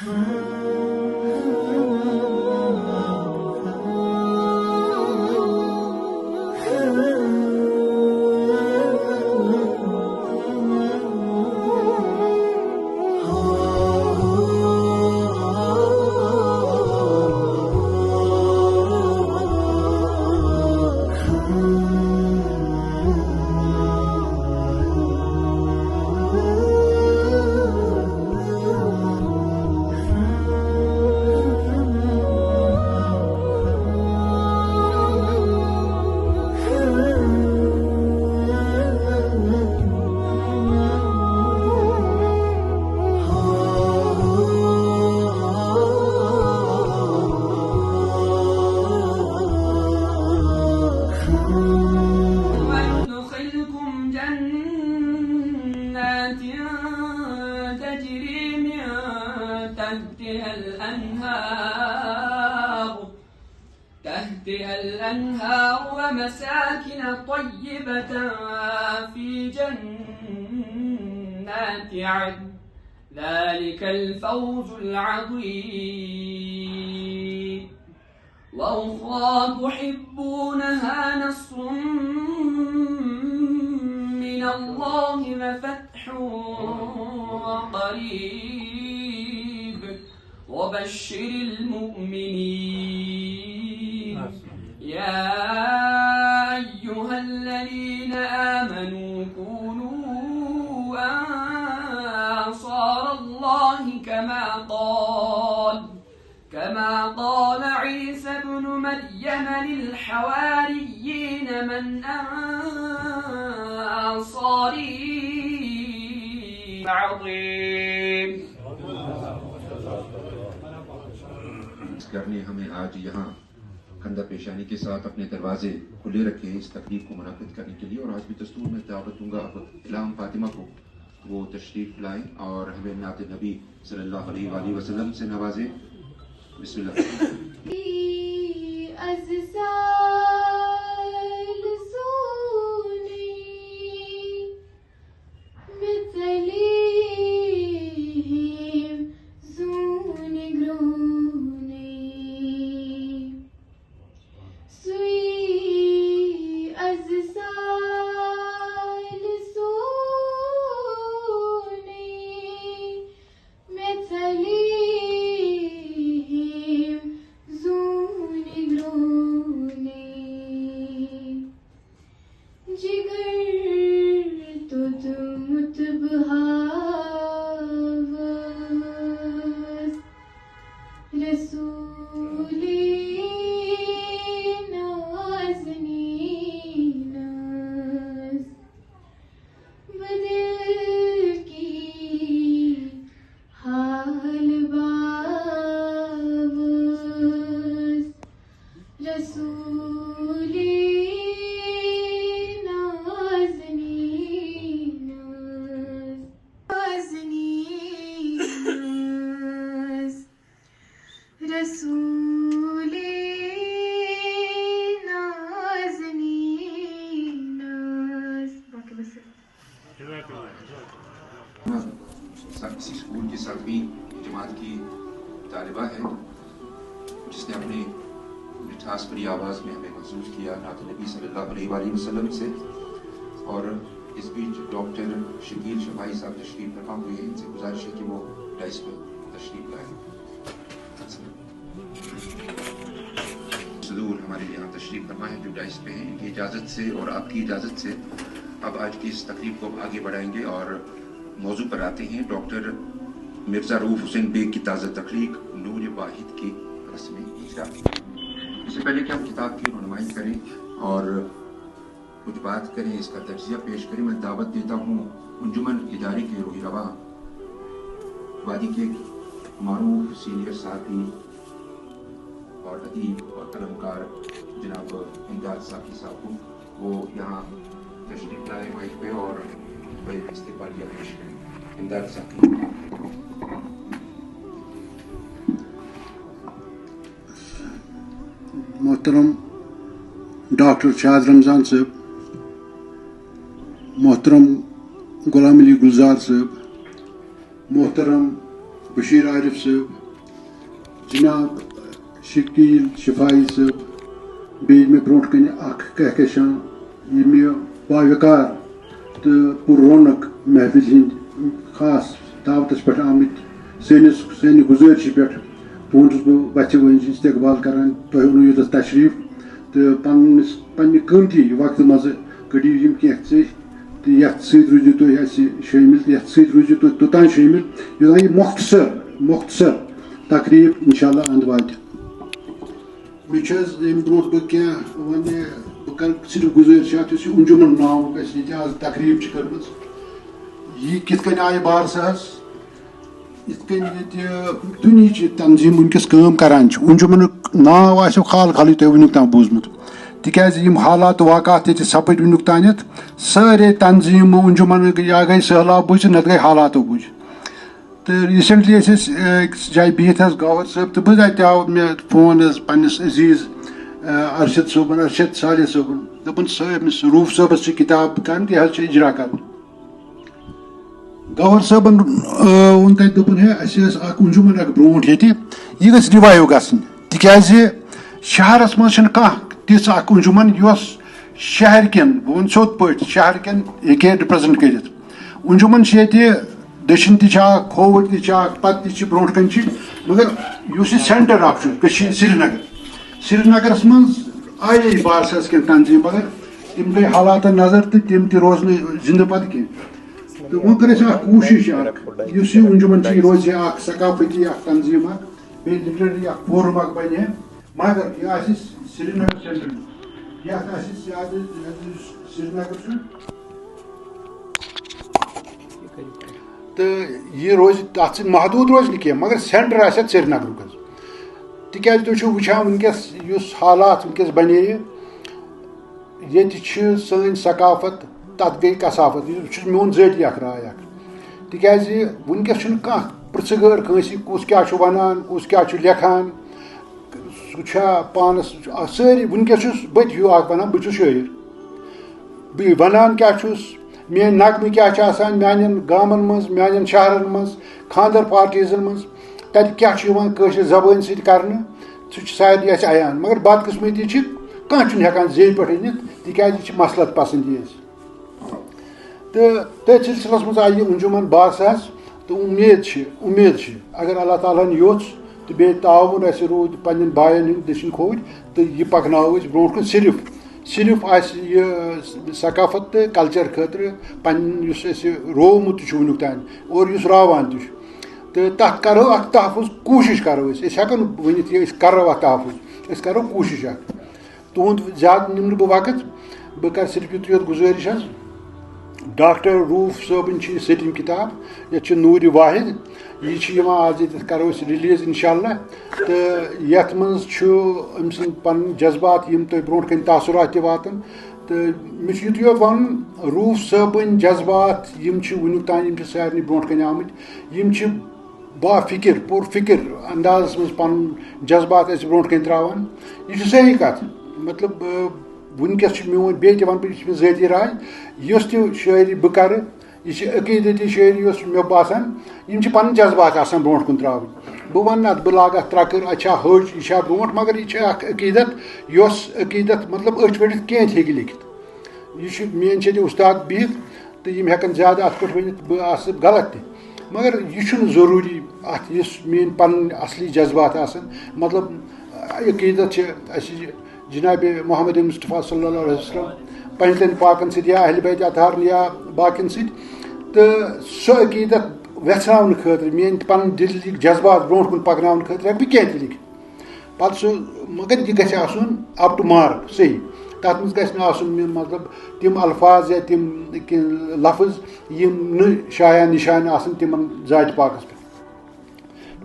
تحتها الأنهار ومساكن طيبة في جنات عدن ذلك الفوز العظيم وأخرى تحبونها نصر من الله وفتح قريب وبشر المؤمنين يا أيها الذين آمنوا كونوا أنصار الله كما قال عيسى ابن مريم للحواريين من أنصاري عظيم کرنے ہمیں آج یہاں کندھا پیشانی کے ساتھ اپنے دروازے کھلے رکھے اس تقریب کو منعقد کرنے کے لیے، اور آج بھی دستور میں دعوت دوں گا اب الہام فاطمہ کو وہ تشریف لائیں اور ہمیں نعت نبی صلی اللہ علیہ وآلہ وسلم سے نوازیں. بسم اللہ. اسی اسکول کی 7ویں جماعت کی طالبہ ہے جس نے اپنی مٹھاس بھری آواز میں ہمیں محسوس کیا نعت نبی صلی اللہ علیہ وآلہ وسلم سے. اور اس بیچ ڈاکٹر شکیل شفائی صاحب تشریف فرما ہوئے ہیں، ان سے گزارش ہے کہ وہ ڈائس پہ تشریف لائیں. صدور ہمارے یہاں تشریف فرما ہے جو ڈائس پہ ہیں، ان کی اجازت سے اور آپ کی اجازت سے اب آج کی اس تقریب کو آگے بڑھائیں گے اور موضوع پر آتے ہیں ڈاکٹر مرزا رؤوف حسین بیگ کی تازہ تخلیق نور واحد کی رسم اجرا. اس سے پہلے کہ ہم کتاب کی رونمائی کریں اور کچھ بات کریں، اس کا تجزیہ پیش کریں، میں دعوت دیتا ہوں انجمن ادارے کے روح رواں وادی کے معروف سینئر صحافی اور ادیب اور قلمکار جناب امداد صافی صاحب کو، وہ یہاں تشریف لائے مائک پہ اور استقبالیہ پیش کریں. امداد صافی. محترم ڈاکٹر شاد رمضان صاحب، محترم غلام علی گلزار صاحب، محترم بشیر عارف صٲب جناب شکیل شفائی صٲب بیٚیہِ مےٚ برونٛٹھ کَنہِ اکھ کہکشاں ییٚمہِ باوقار تہٕ پُر رونق محفِل ہِنٛدۍ خاص دعوتس پٮ۪ٹھ آمٕتۍ سانہِ گُزٲرِشہِ پٮ۪ٹھ تُہُنٛد چھُس بہٕ وَتھِ ؤنۍ استقبال کران تۄہہِ اوٚنوٕ یوٚتَس تشریٖف تہٕ پنٛنہِ قۭمتی وقتہٕ منٛزٕ کٔڑِو یِم کینٛہہ ژیٚہۍ تہٕ یَتھ سۭتۍ روٗزِو تُہۍ اَسہِ شٲمِل یَتھ سۭتۍ روٗزِو تُہۍ توٚتام شٲمِل یوٚتام یہِ مۄختصر تقریٖب اِنشاءاللہ اَنٛد واتہِ مےٚ چھِ حظ اَمہِ برونٛٹھ بہٕ کینٛہہ وَنہِ بہٕ کَرٕ صرف گُزٲرِشات یُس یہِ انجُمن ناوُک اَسہِ ییٚتہِ آز تقریٖب چھِ کٔرمٕژ یہِ کِتھ کٔنۍ آیہِ بارسَہس یِتھ کٔنۍ ییٚتہِ دُنہِچ تنظیٖم وٕنکٮ۪س کٲم کران چھِ انجُمنُک ناو آسیو خال خالٕے تۄہہِ وٕنیُک تام بوٗزمُت تِکیازِ یِم حالات واقعات ییٚتہِ سپٕدۍ وٕنیُک تانٮ۪تھ سارے تنظیٖمہٕ انجُمنٕکۍ یا گٔے سہلاب بٕجہِ نتہٕ گٔے حالاتو بٕجہِ تہٕ ریٖسنٛٹلی ٲسۍ أسۍ أکِس جایہِ بِہِتھ حظ گوہر صٲب تہٕ بٕزَتہِ آو مےٚ فون حظ پنٛنِس عزیٖز ارشد صالح صٲبُن دوٚپُن أمِس روٗف صٲبس چھِ کِتاب کَرٕنۍ یہِ حظ چھِ اِجرا کَرُن گوہر صٲبن ووٚن تَتہِ دوٚپُن ہے اَسہِ ٲس اکھ انجُمن اکھ برونٛٹھ ییٚتہِ یہِ گژھِ رِوایِو گژھٕنۍ تِکیازِ شہرس منٛز چھنہٕ کانٛہہ تِژھ اکھ انجُمن یۄس شہر کٮ۪ن بہٕ وَنہٕ سیوٚد پٲٹھۍ شہر کٮ۪ن ہیٚکہِ ہے رِپرٛزنٛٹ کٔرِتھ انجُمن چھِ ییٚتہِ دٔچھِنۍ تہِ چھِ اکھ کھووٕرۍ تہِ چھِ اکھ پتہٕ تہِ چھِ برونٛٹھ کَنۍ چھِ مگر یُس یہِ سینٹر اکھ چھُ کٔشیٖر سرینگرس منٛز آیے بارسَس کینٛہہ تنظیٖم مگر تِم گٔے حالاتن نظر تہٕ تِم تہِ روز نہٕ زِندٕ پتہٕ کینٛہہ تہٕ وۄنۍ کٔر اَسہِ اکھ کوٗشِش اکھ یُس یہِ انجُمن چھِ یہِ روزِ ہے اکھ ثقافتی اکھ تنظیٖم اکھ بیٚیہِ لِٹرٔری اکھ فورم اکھ بنہِ ہے مگر یہِ آسہِ سرینگر سینٹر یتھ آسہِ زیادٕ سرینگر چھُ تہٕ یہِ روزِ تتھ سۭتۍ محدوٗد روزِ نہٕ کینٛہہ مگر سینٹر آسہِ اَتھ سرینگرُک حظ تِکیازِ تُہۍ چھِو وٕچھان وٕنکیٚس یُس حالات وٕنکیٚس بنییہِ ییٚتہِ چھِ سٲنۍ ثقافت تتھ گٔے کثافت یہِ چھُ میون ذٲتی اکھ راے اکھ تِکیازِ وٕنکیٚس چھُنہٕ کانٛہہ پرٛژھٕ غٲر کٲنٛسہِ کُس کیاہ چھُ وَنان کُس کیاہ چھُ لیکھان سُہ چھا پانس سٲری وٕنکیٚس چھُس بہٕ تہِ ہیوٗ اکھ وَنان بہٕ چھُس شٲعر بہٕ وَنان کیاہ چھُس میٲنۍ نغمہٕ کیاہ چھِ آسان میانٮ۪ن گامن منٛز میانٮ۪ن شہرن منٛز خاندر پارٹیٖزن منٛز تَتہِ کیاہ چھُ یِوان کٲشِر زبٲنۍ سۭتۍ کرنہٕ سُہ چھُ سارنٕے اَسہِ عیان مگر بدقٕسمٔتی چھِ کانٛہہ چھُنہٕ ہٮ۪کان زیٚیہِ پٮ۪ٹھ أنِتھ تِکیازِ یہِ چھِ مسلط پسنٛدی اَسہِ تہٕ تٔتھۍ سلسلس منٛز آیہِ یہِ انجُمن بارسَہس تہٕ اُمید چھِ اگر اللہ تعالیٰ ہن یوٚژھ تہٕ بیٚیہِ تعاوُن اَسہِ روٗد پنٕنٮ۪ن بایَن ہٕنٛدۍ دٔچھِنۍ کھوٚوٕرۍ تہٕ یہِ پکناوو أسۍ برونٛٹھ کُن صرف آسہِ یہِ ثقافت تہٕ کلچر خٲطرٕ پنٕنۍ یُس اَسہِ روومُت تہِ چھُ وٕنیُک تام اور یُس راوان تہِ چھُ تہٕ تتھ کرو اکھ تحفظ کوٗشِش کرو أسۍ ہٮ۪کو نہٕ ؤنِتھ یہِ أسۍ کرو اکھ تحفظ أسۍ کرو کوٗشِش اکھ تُہُنٛد زیادٕ نِمہٕ نہٕ بہٕ وقت بہٕ کرٕ صرف یُتُے یوت گُزٲرِش حظ ڈاکٹر روٗف صٲبٕنۍ چھِ یہِ سٔتِم کِتاب یَتھ چھِ نوٗرِ واحد یہِ چھِ یِوان آز ییٚتٮ۪تھ کرو أسۍ رِلیٖز انشاءاللہ تہٕ یتھ منٛز چھُ أمۍ سٕنٛدۍ پنٕنۍ جذبات یِم تۄہہِ برونٛٹھ کَنۍ تاثُرات تہِ واتان تہٕ مےٚ چھُ یُتُے یوت وَنُن روٗف صٲبٕنۍ جذبات یِم چھِ وٕنیُک تام یِم چھِ سارنٕے برونٛٹھ کَنۍ آمٕتۍ یِم چھِ بافِکر پُر فِکر اندازس منٛز پنُن جذبات اَسہِ برونٛٹھ کَنۍ ترٛاوان یہِ چھُ صحیح کَتھ مطلب وٕنکیٚس چھُ میون بیٚیہِ تہِ وَنہٕ بہٕ یہِ چھِ مےٚ ذٲتی راے یۄس تہِ شٲعری بہٕ کَرٕ یہِ چھِ عقیٖدتی شٲعری یۄس مےٚ باسان یِم چھِ پَنٕنۍ جذبات آسان برونٛٹھ کُن ترٛاوٕنۍ بہٕ وَنہٕ نہٕ بہٕ لاگہٕ اَتھ ترٛکٕر اَتھ چھا ۂج یہِ چھا برونٛٹھ مگر یہِ چھِ اکھ عقیٖدت یۄس عقیٖدت مطلب أتھۍ پٲٹھۍ کینٛہہ تہِ ہیٚکہِ لیکھِتھ یہِ چھُ میٲنۍ چھِ ییٚتہِ اُستاد بِہِتھ تہٕ یِم ہٮ۪کن زیادٕ اَتھ پٮ۪ٹھ ؤنِتھ بہٕ آسہٕ غلط تہِ مگر یہِ چھُنہٕ ضروٗری اَتھ یُس میٲنۍ پَنٕنۍ اَصلی جذبات آسان مطلب عقیٖدت چھِ اَسہِ جِنابِ محمد مُصطفیٰ صلی اللہ علیہ وسلم پنٛجتن پاکن سۭتۍ یا اہلِ بیت اطہارن یا باقین سۭتۍ تہٕ سۄ عقیٖدت ویٚژھراونہٕ خٲطرٕ میٲنۍ پَنٕنۍ دِلٕکۍ جذبات برونٛٹھ کُن پکناونہٕ خٲطرٕ ہٮ۪کہٕ بہٕ کینٛہہ تہِ لیکھِتھ پتہٕ سُہ مگر یہِ گژھِ آسُن اپ ٹُو مارک صحیح تَتھ منٛز گژھِ نہٕ آسُن مطلب تِم الفاظ یا تِم کینٛہہ لفظ یِم نہٕ شایان نِشانہِ آسان تِمن ذاتہِ پاکس پٮ۪ٹھ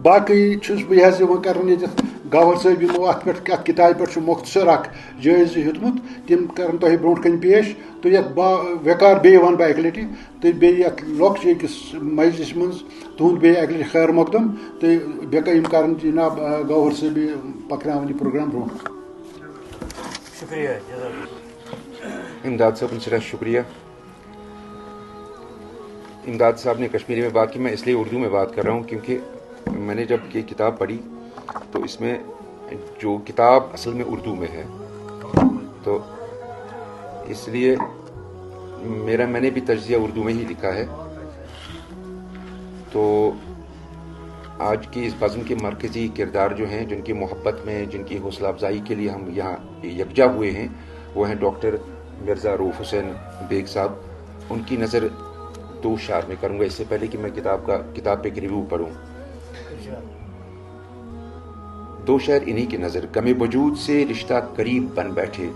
باقٕے چھُس بہٕ یہِ حظ یِوان کران ییٚتٮ۪تھ گوہر صٲب یِمو اَتھ پٮ۪ٹھ اَتھ کِتابہِ پٮ۪ٹھ چھُ مۄختصر اکھ جٲیزٕ ہیوٚتمُت تِم کرن تۄہہِ برونٛٹھ کَنۍ پیش تہٕ یَتھ وٮ۪کار بیٚیہِ وَنہٕ بہٕ اَکہِ لَٹہِ تہٕ بیٚیہِ یَتھ لۄکچہِ أکِس مجلِسہِ منٛز تُہُنٛد بیٚیہِ اَکہِ لَٹہِ خیر مۄقدم تہٕ بیٚیہِ یِم کران جِناب گوہر صٲبہِ پکناوان یہِ پروگرام برونٛٹھ شُکریہ امداد صاحب سٹھا شکریہ امداد صاحب نے کشمیری میں بات کی میں اس لیے اردو میں بات کر رہا ہوں کیونکہ میں نے جب یہ کتاب پڑھی تو اس میں جو کتاب اصل میں اردو میں ہے، تو اس لیے میں نے بھی تجزیہ اردو میں ہی لکھا ہے. تو آج کی اس بزم کے مرکزی کردار جو ہیں، جن کی محبت میں، جن کی حوصلہ افزائی کے لیے ہم یہاں یکجا ہوئے ہیں، وہ ہیں ڈاکٹر مرزا رؤوف حسین بیگ صاحب. ان کی نظر 2 اشعار میں کروں گا اس سے پہلے کہ میں کتاب پہ ایک ریویو پڑھوں. 2 شعر انہی کی نظر. غم وجود سے رشتہ قریب بن بیٹھے،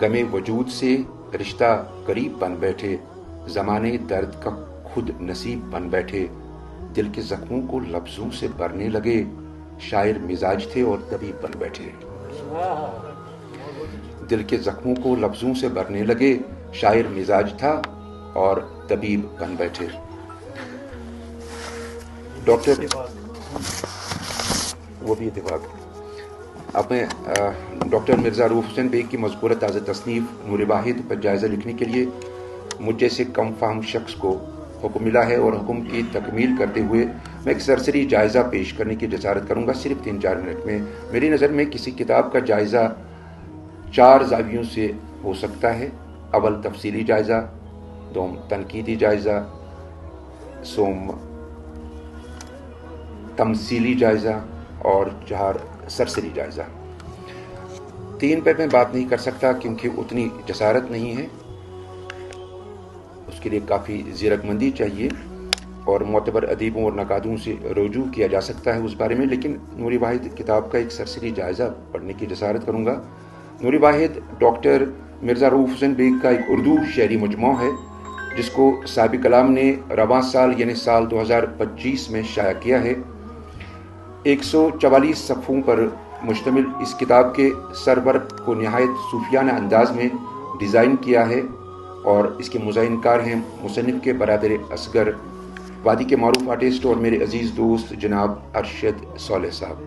غم وجود سے رشتہ قریب بن بیٹھے، زمانے درد کا خود نصیب بن بیٹھے، دل کے زخموں کو لفظوں سے بھرنے لگے، شاعر مزاج تھے اور طبیب بن بیٹھے. دل کے زخموں کو لفظوں سے بھرنے لگے، شاعر مزاج تھا اور طبیب بن بیٹھے. ڈاکٹر وہ بھی اتفاق. اب میں ڈاکٹر مرزا رؤوف حسین بیگ کی مذکورہ تازہ تصنیف نور واحد پر جائزہ لکھنے کے لیے مجھ جیسے کم فہم شخص کو حکم ملا ہے، اور حکم کی تکمیل کرتے ہوئے میں ایک سرسری جائزہ پیش کرنے کی جسارت کروں گا صرف 3-4 منٹ میں. میری نظر میں کسی کتاب کا جائزہ 4 زاویوں سے ہو سکتا ہے. اول تفصیلی جائزہ، دوم تنقیدی جائزہ، سوم تمثیلی جائزہ اور 4 سرسری جائزہ. 3 پہ میں بات نہیں کر سکتا کیونکہ اتنی جسارت نہیں ہے، اس کے لیے کافی زیرک مندی چاہیے اور معتبر ادیبوں اور نقادوں سے رجوع کیا جا سکتا ہے اس بارے میں. لیکن نور واحد کتاب کا ایک سرسری جائزہ پڑھنے کی جسارت کروں گا. نور واحد ڈاکٹر مرزا رؤوف حسین بیگ کا ایک اردو شعری مجموعہ ہے جس کو صاحب کلام نے رواں سال یعنی سال 2025 میں شائع کیا ہے. 144 صفحوں پر مشتمل اس کتاب کے سرورق کو نہایت صوفیانہ انداز میں ڈیزائن کیا ہے، اور اس کے مزین کار ہیں مصنف کے برادر اصغر، وادی کے معروف آرٹسٹ اور میرے عزیز دوست جناب ارشد صالح صاحب.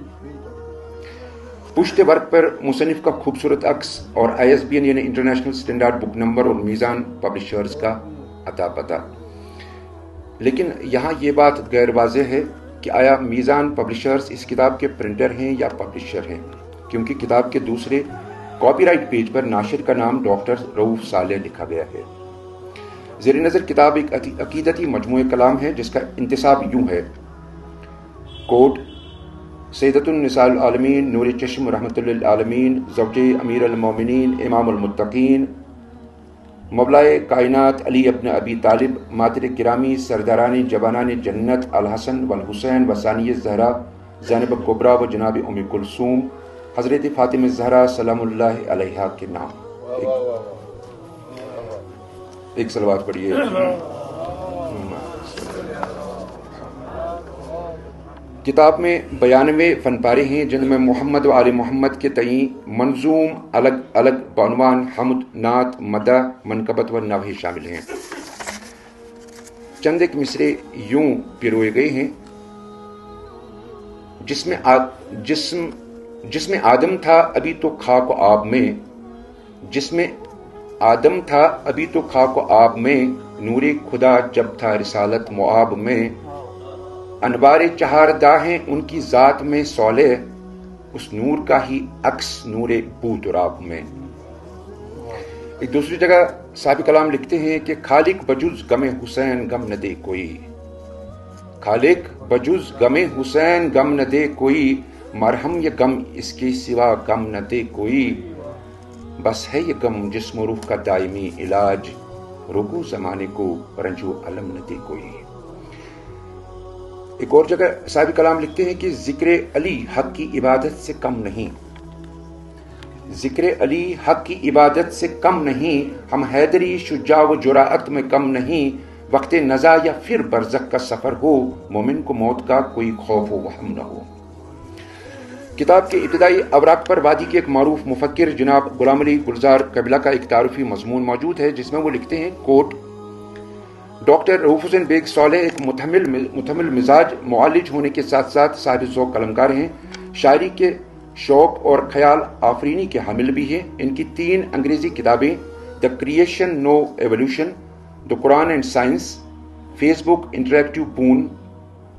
پشت ورق پر مصنف کا خوبصورت عکس اور ISBN یعنی انٹرنیشنل سٹینڈرڈ بک نمبر اور میزان پبلشرز کا عطا پتہ. لیکن یہاں یہ بات غیر واضح ہے کہ آیا میزان پبلشرز اس کتاب کے پرنٹر ہیں یا پبلشر ہیں، کیونکہ کتاب کے دوسرے کاپی رائٹ پیج پر ناشر کا نام ڈاکٹر رؤوف صالح لکھا گیا ہے. زیر نظر کتاب ایک عقیدتی مجموعہ کلام ہے جس کا انتصاب یوں ہے: کوٹ سیدۃ النساء العالمین نور چشم رحمۃ للعالمین زوج امیر المومنین امام المتقین مولائے کائنات علی ابن ابی طالب ماتر گرامی سرداران جوانان جنت الحسن والحسین وثانی الزہرا زینب کبریٰ و جناب ام کلثوم حضرت فاطمہ الزہرا سلام اللہ علیہا کے نام. ایک صلوات پڑھیے. کتاب میں 92 فن پارے ہیں جن میں محمد و آل محمد کے تئیں منظوم الگ الگ بعنوان حمد، نعت، مدح، منقبت و نوحہ شامل ہیں. چند ایک مصرے یوں پیروئے گئے ہیں: جس میں آدم تھا ابھی تو خاک و آب میں، جس میں آدم تھا ابھی تو خاک و آب میں، نور خدا جب تھا رسالت معاب میں، انوار 4 داہیں ان کی ذات میں صالح، اس نور کا ہی عکس نور بو تراب میں. ایک دوسری جگہ صاحب کلام لکھتے ہیں کہ خالق بجز غم حسین غم نہ دے کوئی، خالق بجز غم حسین غم نہ دے کوئی، مرہم یہ غم اس کے سوا غم نہ دے کوئی، بس ہے یہ غم جسم و روح کا دائمی علاج، رگو زمانے کو رنج و علم نہ دے کوئی. ایک اور جگہ صاحب کلام لکھتے ہیں کہ ذکر علی حق کی عبادت سے کم نہیں، ذکر علی حق کی عبادت سے کم نہیں، ہم حیدری شجاع و جراءت میں کم نہیں، وقت نزا یا پھر برزخ کا سفر ہو، مومن کو موت کا کوئی خوف و وہم نہ ہو. کتاب کے ابتدائی اوراق پر وادی کے ایک معروف مفکر جناب غلام علی گلزار قبلہ کا ایک تعارفی مضمون موجود ہے جس میں وہ لکھتے ہیں: کوٹ ڈاکٹر رؤوف حسین بیگ صالح ایک متحمل مزاج معالج ہونے کے ساتھ ساتھ صاحب ذوق قلمکار ہیں، شاعری کے شوق اور خیال آفرینی کے حامل بھی ہیں. ان کی 3 انگریزی کتابیں the creation no evolution, the Quran and science, Facebook interactive بون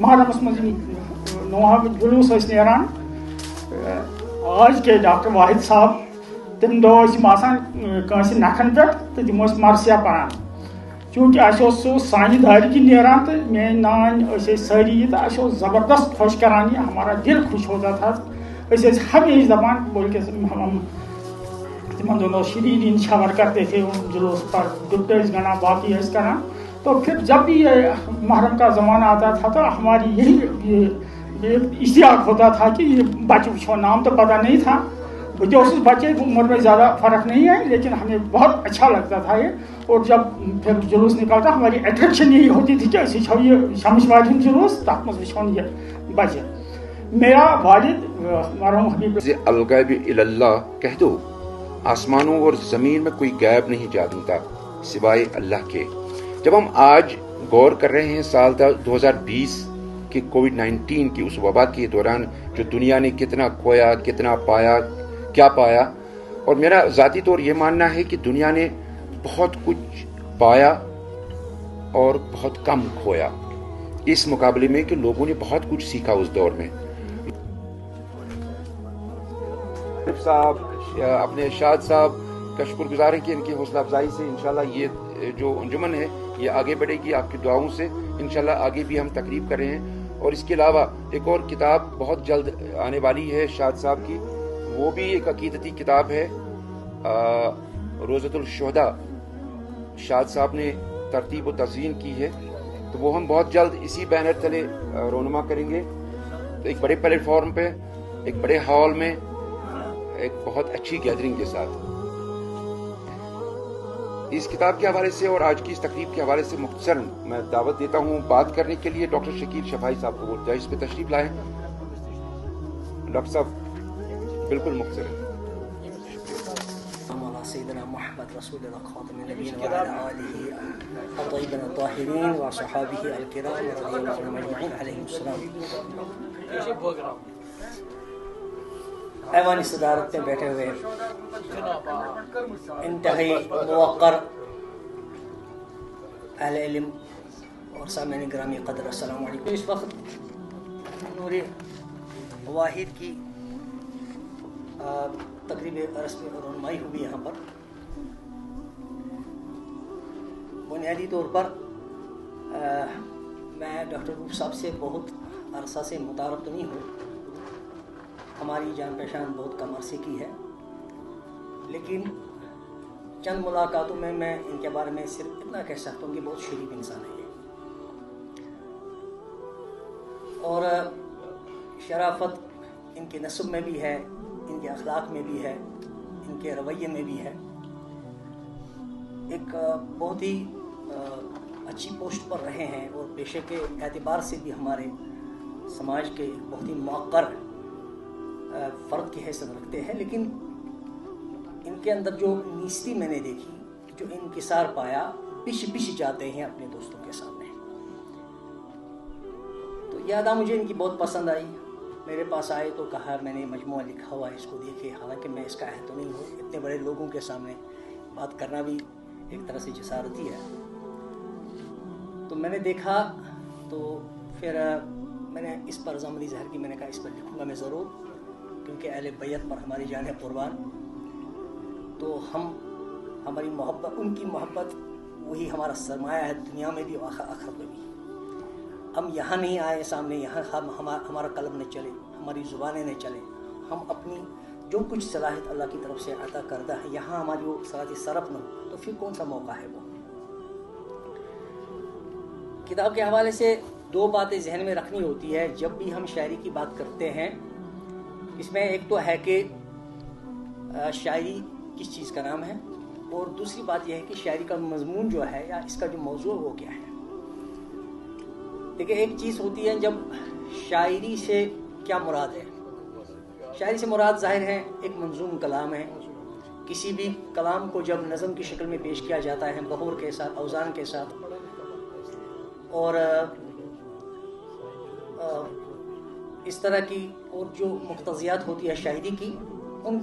محرمس مز نوہا جلوس نیران آج کے ڈاکٹر واحد صاحب تم دہ کنس نکھن پہ تو تم مرثیہ پران چونکہ سہ سانہ داری کی نیران تو میری نان ساری تو اہس زبردست خوش کران، یہ ہمارا دل خوش ہوتا تھا۔ ہمیشہ دپان بلکہ ہم تمن دونوں شیرین چھور کرتے تھے جلوس پر، ڈبٹے گنا باقی کران۔ تو پھر جب بھی یہ محرم کا زمانہ آتا تھا تو ہماری یہی اشتیاق ہوتا تھا کہ یہ بچہ وچھو، نام تو پتہ نہیں تھا، جو اس بچے کی عمر میں زیادہ فرق نہیں ہے، لیکن ہمیں بہت اچھا لگتا تھا یہ۔ اور جب پھر جلوس نکلتا ہماری اٹریکشن یہی ہوتی تھی کہ اسی چھو یہ شمس والن جلوس تک مز وچھون یہ بچے۔ میرا والد مرحوم حبیب الغیب اللہ کہہ دو، آسمانوں اور زمین میں کوئی غیب نہیں جانتا سوائے اللہ کے۔ جب ہم آج غور کر رہے ہیں سال 2020 کے کووڈ-19 کی اس وبا کے دوران جو دنیا نے کتنا کھویا، کتنا پایا، کیا پایا، اور میرا ذاتی طور یہ ماننا ہے کہ دنیا نے بہت کچھ پایا اور بہت کم کھویا، اس مقابلے میں کہ لوگوں نے بہت کچھ سیکھا اس دور میں۔ صاحب اپنے ارشاد صاحب کا شکر گزار ہیں کہ ان کی حوصلہ افزائی سے انشاءاللہ یہ جو انجمن ہے یہ آگے بڑھے گی، آپ کی دعاؤں سے انشاءاللہ آگے بھی ہم تقریب کر رہے ہیں۔ اور اس کے علاوہ ایک اور کتاب بہت جلد آنے والی ہے شاد صاحب کی، وہ بھی ایک عقیدتی کتاب ہے روزۃ الشہداء شاد صاحب نے ترتیب و تزئین کی ہے، تو وہ ہم بہت جلد اسی بینر تلے رونما کریں گے. تو ایک بڑے پلیٹ فارم پہ، ایک بڑے ہال میں، ایک بہت اچھی گیدرنگ کے ساتھ. اس کتاب کے حوالے سے اور آج کی اس تقریب کے حوالے سے مختصراً میں دعوت دیتا ہوں بات کرنے کے لیے ڈاکٹر شکیل شفاعی صاحب کو. وہ جائز پہ تشریف لائیں. ڈاکٹر صاحب بالکل مختصراً. سيدنا محمد رسول الله خاتم النبيين وعلى آله الطيبين الطاهرين وصحابه الكرام رضي الله عنهم أجمعين عليهم السلام. ایوانی صدارت میں بیٹھے ہوئے انتہائی موقر اہل علم اور سامعین گرامی قدر، السلام علیکم. اس وقت نور واحد کی تقریب رسمی رونمائی ہوئی یہاں پر. بنیادی طور پر میں ڈاکٹر روف صاحب سے بہت عرصہ سے متعارف تو نہیں ہوں، ہماری جان پہچان بہت کم عرصے کی ہے، لیکن چند ملاقاتوں میں ان کے بارے میں صرف اتنا کہہ سکتا ہوں کہ بہت شریف انسان ہے یہ، اور شرافت ان کے نسب میں بھی ہے، ان کے اخلاق میں بھی ہے، ان کے رویے میں بھی ہے. ایک بہت ہی اچھی پوسٹ پر رہے ہیں اور پیشے کے اعتبار سے بھی ہمارے سماج کے بہت ہی موقر فرد کی حیثیت رکھتے ہیں، لیکن ان کے اندر جو نیستی میں نے دیکھی، جو انکسار پایا، پش جاتے ہیں اپنے دوستوں کے سامنے. تو یہ ادا مجھے ان کی بہت پسند آئی. میرے پاس آئے تو کہا میں نے مجموعہ لکھا ہوا ہے، اس کو دیکھے. حالانکہ میں اس کا اہل تو نہیں ہوں، اتنے بڑے لوگوں کے سامنے بات کرنا بھی ایک طرح سے جسارتی ہے. تو میں نے دیکھا تو پھر میں نے اس پر زمری زہر کی میں نے کہا اس پر لکھوں گا میں ضرور، کیونکہ اہل بیت پر ہماری جان ہے قربان. تو ہماری محبت، ان کی محبت وہی ہمارا سرمایہ ہے، دنیا میں بھی اور آخرت میں بھی. ہم یہاں نہیں آئے سامنے، یہاں ہمارا قلم نہ چلے، ہماری زبانیں نہ چلیں، ہم اپنی جو کچھ صلاحیت اللہ کی طرف سے عطا کردہ ہے یہاں ہماری وہ صلاحیت صرف نہ ہو تو پھر کون سا موقع ہے وہ. کتاب کے حوالے سے دو باتیں ذہن میں رکھنی ہوتی ہے جب بھی ہم شاعری کی بات کرتے ہیں. اس میں ایک تو ہے کہ شاعری کس چیز کا نام ہے، اور دوسری بات یہ ہے کہ شاعری کا مضمون جو ہے یا اس کا جو موضوع وہ کیا ہے. دیکھیں، ایک چیز ہوتی ہے جب شاعری سے کیا مراد ہے. شاعری سے مراد ظاہر ہے ایک منظوم کلام ہے. کسی بھی کلام کو جب نظم کی شکل میں پیش کیا جاتا ہے بہور کے ساتھ، اوزان کے ساتھ، اور اس طرح کی اور جو مقتضیات ہوتی ہے شاعری کی، ان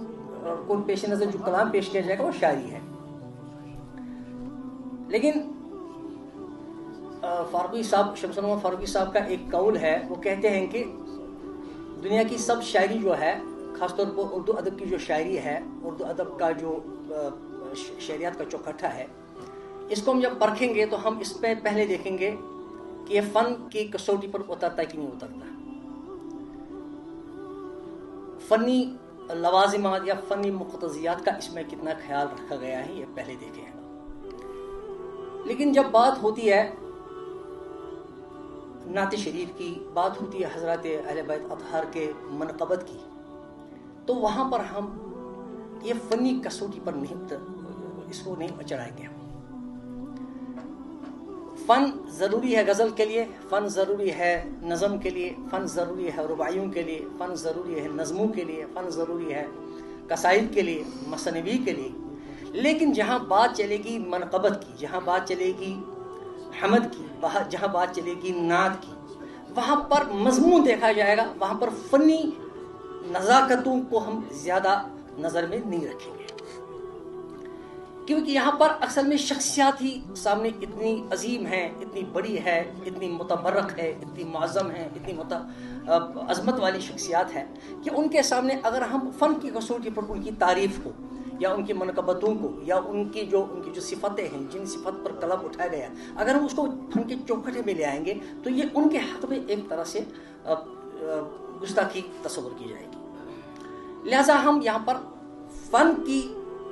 کو پیش نظر جو کلام پیش کیا جائے گا وہ شاعری ہے. لیکن فاروقی صاحب، شمس العلماء فاروقی صاحب کا ایک قول ہے، وہ کہتے ہیں کہ دنیا کی سب شاعری جو ہے، خاص طور پر اردو ادب کی جو شاعری ہے، اردو ادب کا جو شعریات کا چوکھٹا ہے، اس کو ہم جب پرکھیں گے تو ہم اس پہ پہلے دیکھیں گے کہ یہ فن کی کسوٹی پر اترتا ہے کہ نہیں اترتا. فنی لوازمات یا فنی مقتضیات کا اس میں کتنا خیال رکھا گیا ہے یہ پہلے دیکھیں. لیکن جب بات ہوتی ہے نعت شریف کی، بات ہوتی ہے حضرات اہل بیت اطہار کے منقبت کی، تو وہاں پر ہم یہ فنی کسوٹی پر نہیں اس کو نہیں چڑھائیں گے. فن ضروری ہے غزل کے لیے، فن ضروری ہے نظم کے لیے، فن ضروری ہے رباعیوں کے لیے، فن ضروری ہے نظموں کے لیے، فن ضروری ہے قصائد کے لیے، مثنوی کے لیے. لیکن جہاں بات چلے گی منقبت کی، جہاں بات چلے گی حمد کی، جہاں بات چلے گی نعت کی، وہاں پر مضمون دیکھا جائے گا. وہاں پر فنی نزاکتوں کو ہم زیادہ نظر میں نہیں رکھیں گے، کیونکہ یہاں پر اصل میں شخصیات ہی سامنے اتنی عظیم ہیں، اتنی بڑی ہے، اتنی متبرک ہے، اتنی معظم ہے، اتنی عظمت والی شخصیات ہے کہ ان کے سامنے اگر ہم فن کی کسوٹی پر ان کی تعریف کو یا ان کی منقبتوں کو یا ان کی جو صفتیں ہیں، جن صفت پر قلم اٹھایا گیا، اگر ہم اس کو فن کے چوکھٹے میں لے آئیں گے تو یہ ان کے حق میں ایک طرح سے گستاخی تصور کی جائے گی. لہذا ہم یہاں پر فن کی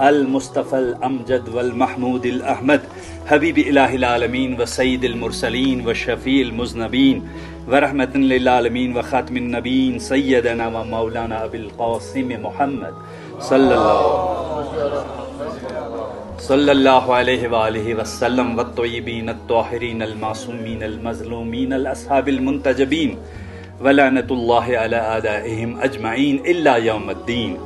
المصطفى الأمجد والمحمود الأحمد حبيب إله العالمين وسيد المرسلين وشفيع المذنبين ورحمة للعالمين وخاتم النبيين سيدنا ومولانا أبي القاسم محمد صلى الله عليه وآله وسلم والطيبين الطاهرين المعصومين المظلومين الأصحاب المنتجبين ولعنة الله على أعدائهم أجمعين إلا يوم الدين.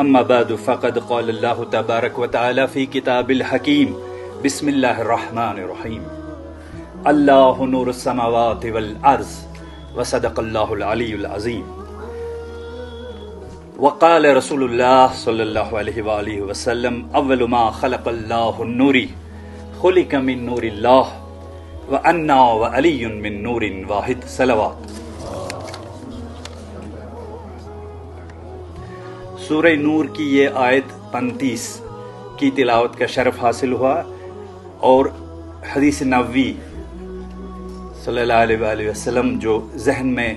أما بعد فقد قال الله تبارك وتعالى في كتاب الحكيم بسم الله الرحمن الرحيم الله نور السماوات والأرض وصدق الله العلي العظيم. وقال رسول الله صلى الله عليه وآله وسلم أول ما خلق الله النور خلق من نور الله وأنا وعلي من نور واحد. صلوات. سورہ نور کی یہ آیت 35 کی تلاوت کا شرف حاصل ہوا اور حدیث نبوی صلی اللہ علیہ وآلہ وسلم جو ذہن میں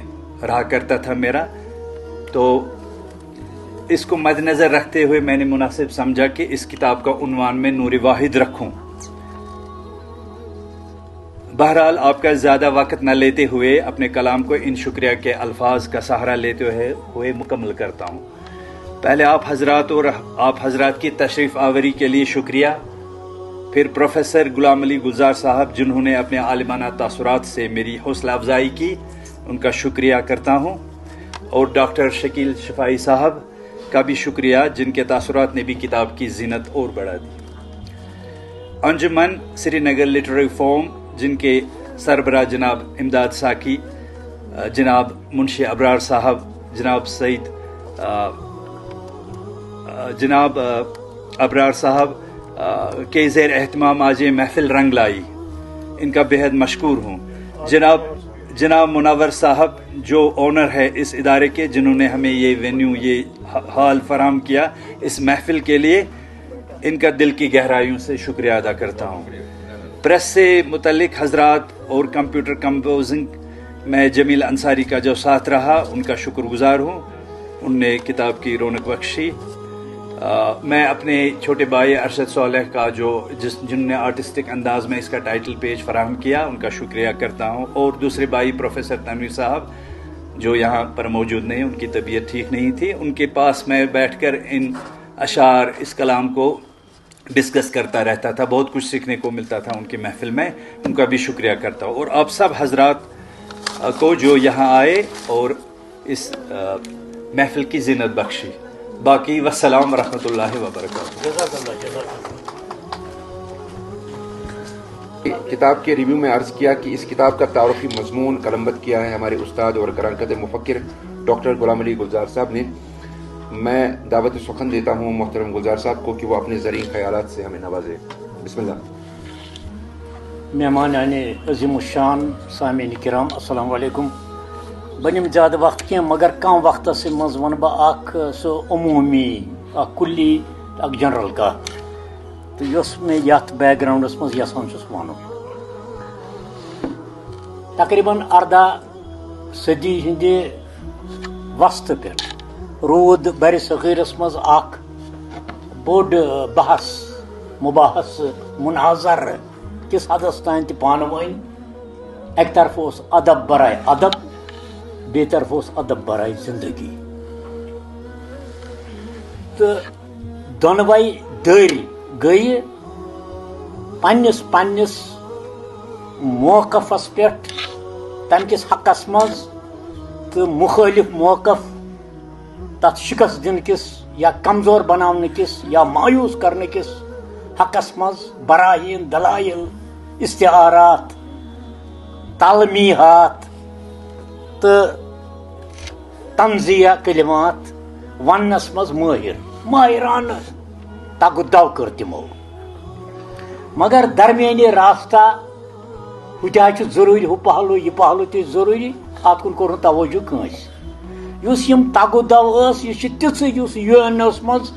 رہا کرتا تھا میرا، تو اس کو مد نظر رکھتے ہوئے میں نے مناسب سمجھا کہ اس کتاب کا عنوان میں نور واحد رکھوں. بہرحال آپ کا زیادہ وقت نہ لیتے ہوئے اپنے کلام کو ان شکریہ کے الفاظ کا سہارا لیتے ہوئے مکمل کرتا ہوں. پہلے آپ حضرات اور آپ حضرات کی تشریف آوری کے لیے شکریہ، پھر پروفیسر غلام علی گلزار صاحب جنہوں نے اپنے عالمانہ تاثرات سے میری حوصلہ افزائی کی، ان کا شکریہ کرتا ہوں، اور ڈاکٹر شکیل شفائی صاحب کا بھی شکریہ جن کے تاثرات نے بھی کتاب کی زینت اور بڑھا دی. انجمن سری نگر لٹریری فورم جن کے سربراہ جناب امداد ساکی، جناب منشی ابرار صاحب، جناب سعید جناب ابرار صاحب کے زیر اہتمام آج یہ محفل رنگ لائی، ان کا بے حد مشکور ہوں. جناب منور صاحب جو اونر ہے اس ادارے کے، جنہوں نے ہمیں یہ وینیو، یہ ہال فراہم کیا اس محفل کے لیے، ان کا دل کی گہرائیوں سے شکریہ ادا کرتا ہوں. پریس سے متعلق حضرات اور کمپیوٹر کمپوزنگ میں جمیل انصاری کا جو ساتھ رہا، ان کا شکر گزار ہوں، ان نے کتاب کی رونق بخشی. میں اپنے چھوٹے بھائی ارشد صالح کا جنہوں نے آرٹسٹک انداز میں اس کا ٹائٹل پیج فراہم کیا، ان کا شکریہ کرتا ہوں، اور دوسرے بھائی پروفیسر تنویر صاحب جو یہاں پر موجود نہیں، ان کی طبیعت ٹھیک نہیں تھی، ان کے پاس میں بیٹھ کر ان اشعار، اس کلام کو ڈسکس کرتا رہتا تھا، بہت کچھ سیکھنے کو ملتا تھا ان کی محفل میں، ان کا بھی شکریہ کرتا ہوں، اور آپ سب حضرات کو جو یہاں آئے اور اس محفل کی زینت بخشی. باقی والسلام ورحمۃ اللہ وبرکاتہ. کتاب کے ریویو میں عرض کیا کہ اس کتاب کا تعارفی مضمون قلمبند کیا ہے ہمارے استاد اور گران قدر مفکر ڈاکٹر غلام علی گلزار صاحب نے. میں دعوت سخن دیتا ہوں محترم گلزار صاحب کو کہ وہ اپنے زرعی خیالات سے ہمیں نوازے. بسم اللہ. مہمان عظیم الشان سامعین کرام، السلام علیکم. بنم زیادہ وقت کی مگر کم وقت سے مز ون بہ سو عمومی کلی جنرل کت تو یس میں یت بیک گراؤنڈس مز یسان چھس ون. تقریباً 18 صدی ہند وسط پہ رود بر صغیرس مز اخ بوڑ بحث مباحث مناظر کس حدس تان تہ پانہ ؤنۍ. اکہ طرف اس ادب برائے ادب، بے طرف اس ادب برائے زندگی، تو دونوے دٲری گئی پنس موقفس پہ تم کس حقس مز تو مخالف موقف تت شکست دن کس یا کمزور بنانے کس یا مایوس کرنے کس حقس مز براہین، دلائل، استعارات، تعلیمیات تو تنزیہ کلمات ونس مز ماہرانہ تگ دو کر تمو. مگر درمیانی راستہ ہتیا ضروری، ہو پہلو یہ پہلو تہ ضروری، ات کن کور توجہ کنس. اس یم تگ دو یہ تیس یو این ایس مز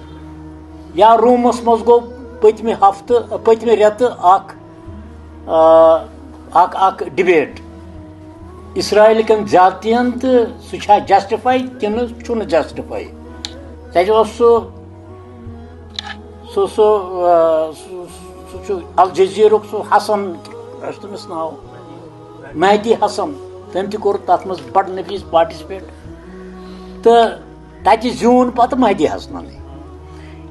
یا رومس مز گو پتمہ ہفتہ پتمہ رت اک ڈبیٹ اسرائیل کن زیادتین تو سہ جسٹفائی کن چھ جسٹفائی. تتہ سہ الجزیرک سہ حسن تمس ناو مہدی حسن تم تہ کور تر مز بڑ نفیس پارٹسپیٹ تو تتہ زیون پتہ مہدی حسنن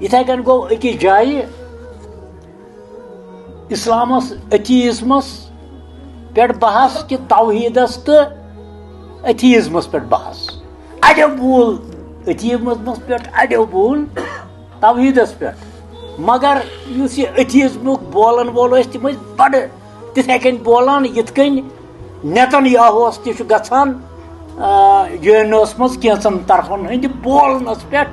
اتھے کن گو أکِس جایہِ اسلامس ایتھیزمس پہ بحث کہ توحیدس تو ایتھیزمس پہ بحث اڑو بول ایتھیزمس پہ اڑو بول توحیدس پہ مگر اس یہ ایتھیزمک بولن وول تم بڑ تتھے کن بولان یت کن نیتن یاہوس تہ گژھان یونس مز کینژن طرفن ہند بولنس پہ